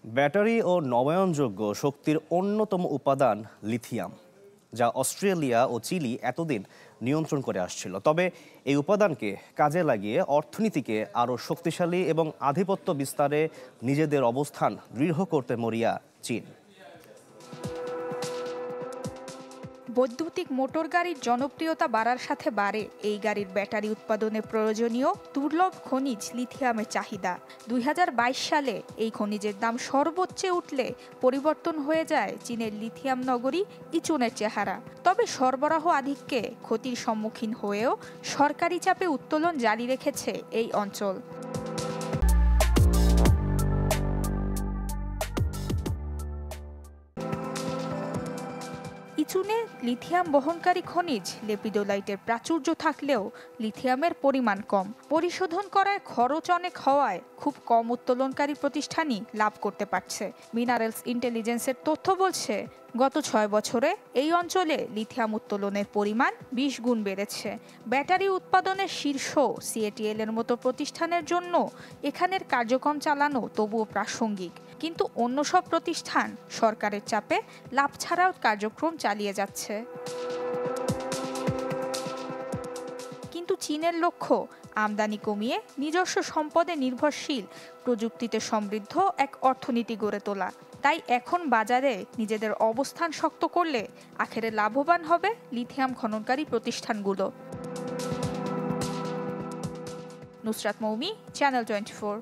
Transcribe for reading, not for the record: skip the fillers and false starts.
Battery ও নবায়নযোগ্য শক্তির অন্যতম উপাদান লিথিয়াম, যা অস্ট্রেলিয়া ও চিলি এতদিন নিয়ন্ত্রণ করে আসছিল। তবে এই উপাদানকে কাজে লাগিয়ে অর্থনীতিকে আরও শক্তিশালী এবং আধিপত্য বিস্তারে নিজেদের অবস্থান দৃঢ় করতে মরিয়া চীন। বৈদ্যুতিক মোটর গাড়ির জনপ্রিয়তা বাড়ার সাথে বাড়ে এই গাড়ির ব্যাটারি উৎপাদনে প্রয়োজনীয় দুর্লভ খনিজ লিথিয়ামের চাহিদা। ২০২২ সালে এই খনিজের দাম সর্বোচ্চে উঠলে পরিবর্তন হয়ে যায় চীনের লিথিয়াম নগরী ইচুনের চেহারা। তবে সরবরাহ আধিক্যে ক্ষতির সম্মুখীন হয়েও সরকারি চাপে উত্তোলন জারি রেখেছে এই অঞ্চল। ইচুনে লিথিয়াম বহনকারী খনিজ লেপিডোলাইটের প্রাচুর্য থাকলেও লিথিয়ামের পরিমাণ কম। পরিশোধন করায় খরচ অনেক হওয়ায় খুব কম উত্তোলনকারী প্রতিষ্ঠানই লাভ করতে পারছে। মিনারেলস ইন্টেলিজেন্সের তথ্য বলছে, গত ৬ বছরে এই অঞ্চলে লিথিয়াম উত্তোলনের পরিমাণ ২০ গুণ বেড়েছে। ব্যাটারি উৎপাদনের শীর্ষ সিএটিএল এর মতো প্রতিষ্ঠানের জন্য এখানের কার্যক্রম চালানো তবুও প্রাসঙ্গিক। কিন্তু অন্য সব প্রতিষ্ঠান সরকারের চাপে লাভ ছাড়াও কার্যক্রম চালিয়ে যাচ্ছে। কিন্তু চীনের লক্ষ্য আমদানি কমিয়ে নিজস্ব সম্পদে নির্ভরশীল, প্রযুক্তিতে সমৃদ্ধ এক অর্থনীতি গড়ে তোলা। তাই এখন বাজারে নিজেদের অবস্থান শক্ত করলে আখেরে লাভবান হবে লিথিয়াম খননকারী প্রতিষ্ঠানগুলো। নুসরাত মৌমি, চ্যানেল 24।